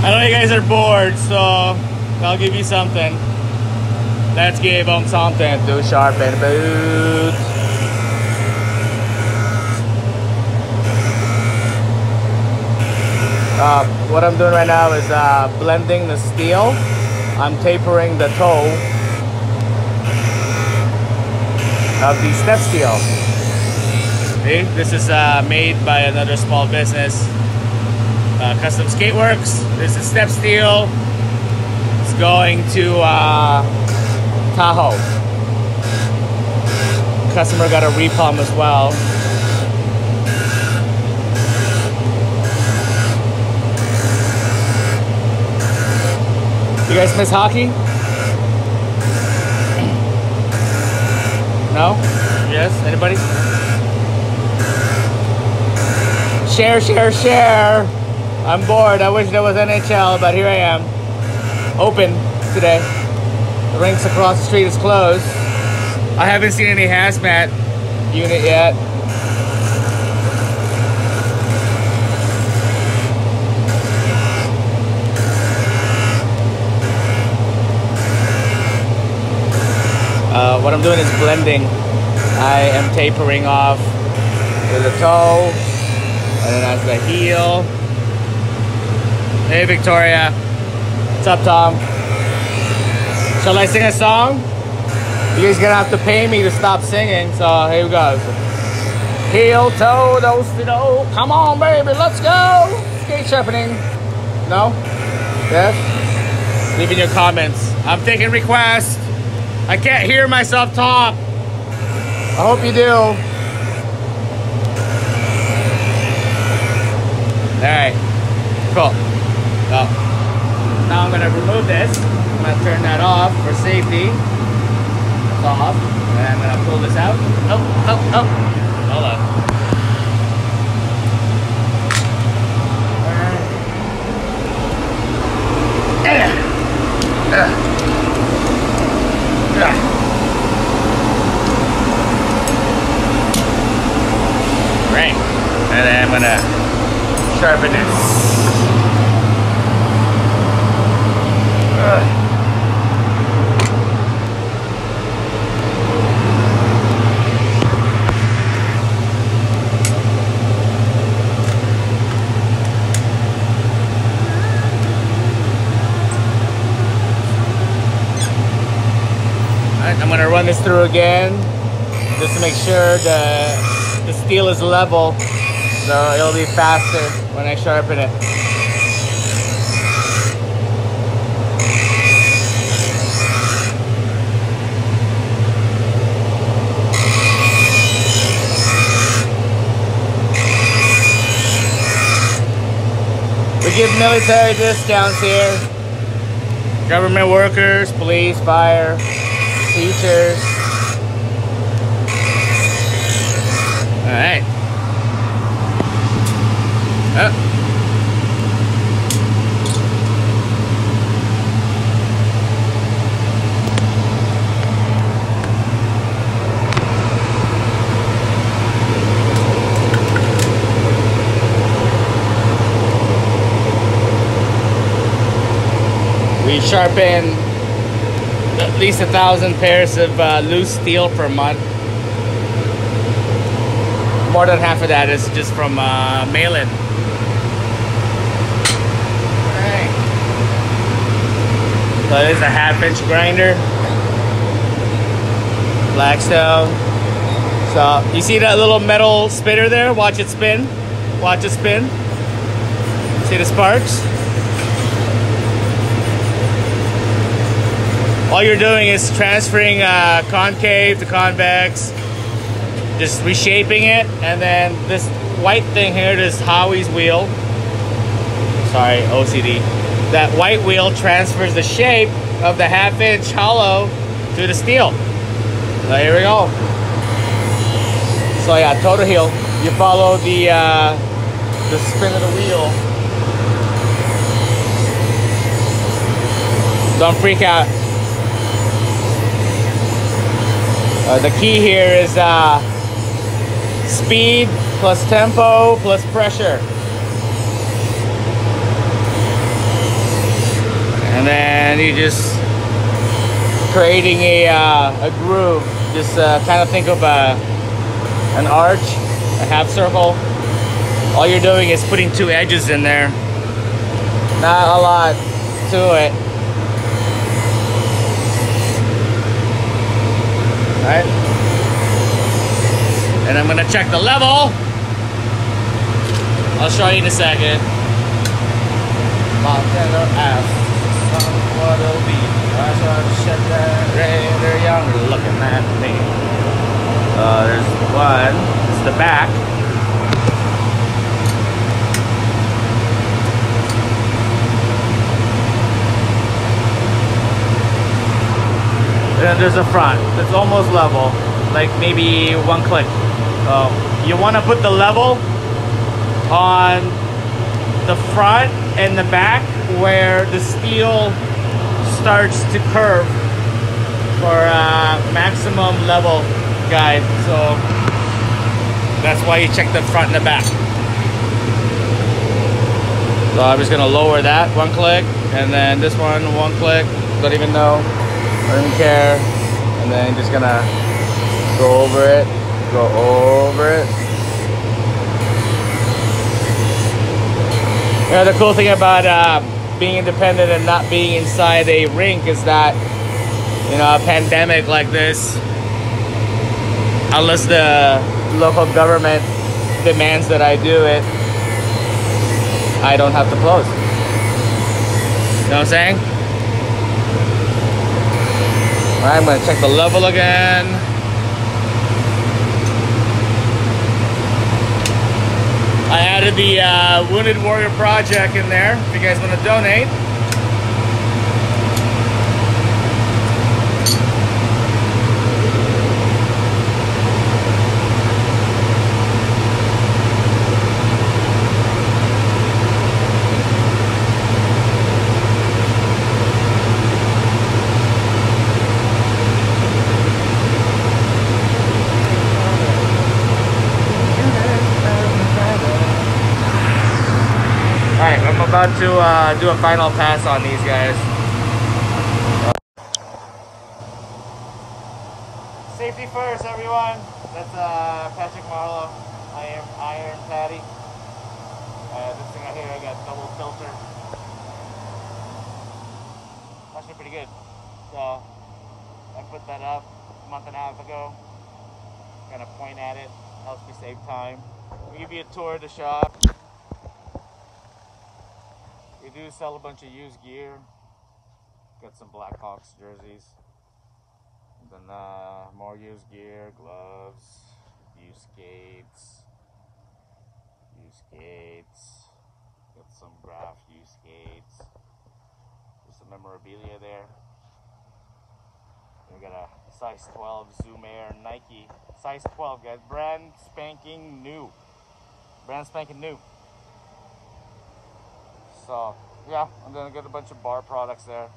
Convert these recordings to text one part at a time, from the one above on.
I know you guys are bored, so I'll give you something. Let's give them something to sharpen boots. What I'm doing right now is blending the steel. I'm tapering the toe of the step steel. See, this is made by another small business, Custom Skateworks. This is step steel. It's going to Tahoe. Customer got a repalm as well. You guys miss hockey? No? Yes? Anybody? Share, share, share. I'm bored. I wish there was NHL, but here I am. Open today. The rinks across the street is closed. I haven't seen any hazmat unit yet. What I'm doing is blending. I am tapering off to the toe, and then that's the heel. Hey Victoria, what's up Tom? Shall I sing a song? You guys gonna have to pay me to stop singing, so here we go. Heel, toe, do-si-do. Come on baby, let's go. Skate sharpening. No? Yes? Leave in your comments. I'm taking requests. I can't hear myself talk. I hope you do. Alright, cool. So, now I'm gonna remove this. I'm gonna turn that off for safety. It's off. And I'm gonna pull this out. Oh. Hold on. Right. And then I'm gonna sharpen this. I'm gonna run this through again just to make sure the steel is level, so it'll be faster when I sharpen it. We give military discounts here. Government workers, police, fire, teachers. All right. We sharpen at least 1,000 pairs of loose steel per month. More than half of that is just from mail-in. Alright. So this is a 1/2-inch grinder. BlackStone. So you see that little metal spinner there? Watch it spin. Watch it spin. See the sparks? All you're doing is transferring concave to convex, just reshaping it, and then this white thing here, this Howie's wheel, sorry, OCD, that white wheel transfers the shape of the 1/2-inch hollow to the steel. So here we go. So yeah, toe to heel. You follow the spin of the wheel. Don't freak out. The key here is speed plus tempo plus pressure. then you just creating a groove. Just kind of think of an arch, a half circle. All you're doing is putting two edges in there. Not a lot to it. Right? And I'm gonna check the level. I'll show you in a second. Montana ass, what it'll be. I saw shut that they're younger looking at me. There's one. It's the back. And then there's a front. It's almost level, like maybe one click. You want to put the level on the front and the back where the steel starts to curve for maximum level guide. So that's why you check the front and the back. So I'm just gonna lower that one click, and then this one click. Don't even know, don't even care. And then just gonna go over it, go over it. You know, the cool thing about being independent and not being inside a rink is that, you know, a pandemic like this, unless the local government demands that I do it, I don't have to close. You know what I'm saying? All right, I'm gonna check the level again. I added the Wounded Warrior Project in there if you guys want to donate. Alright, I'm about to do a final pass on these guys. Safety first, everyone. That's Patrick Marlowe. I am Iron Patty. This thing right here, I got double filter. Actually pretty good. So, I put that up a month and a half ago. Kind of point at it, helps me save time. I'll give you a tour of the shop. We do sell a bunch of used gear. Got some Blackhawks jerseys. And then more used gear, gloves, used skates. Got some graph used skates. There's some memorabilia there. We got a size 12 Zoom Air Nike. Size 12, guys. Brand spanking new. So, yeah, I'm gonna get a bunch of bar products there.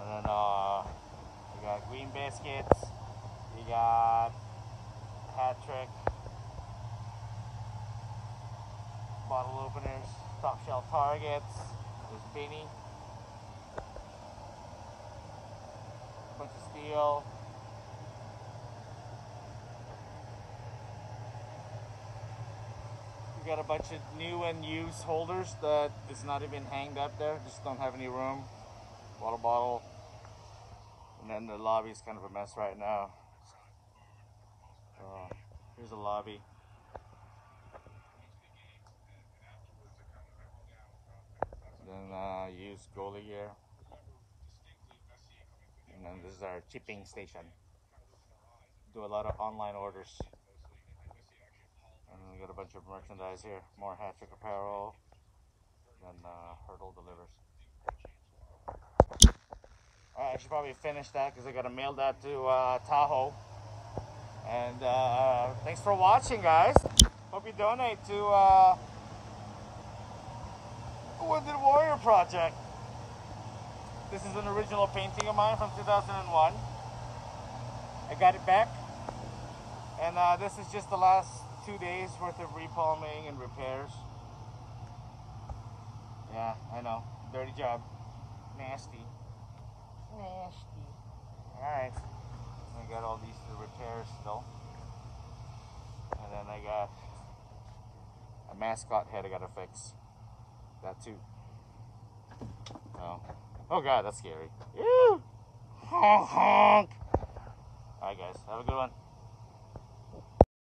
And then, we got green biscuits. We got hat trick. Bottle openers. Top shelf targets. There's Benny. Bunch of steel. We got a bunch of new and used holders that is not even hanged up there, just don't have any room. Water bottle. And then the lobby is kind of a mess right now. Here's the lobby. Then used goalie gear. And then this is our chipping station. Do a lot of online orders. And we got a bunch of merchandise here. More hat trick apparel. And Hurdle delivers. Alright, I should probably finish that because I gotta mail that to Tahoe. And thanks for watching, guys. Hope you donate to Wounded Warrior Project. This is an original painting of mine from 2001. I got it back. And this is just the last 2 days worth of repalming and repairs. Yeah, I know. Dirty job. Nasty. Nasty. Alright. I got all these to repair still. And then I got a mascot head I gotta fix. That too. Oh god, that's scary. Ew! Honk honk! Alright guys, have a good one.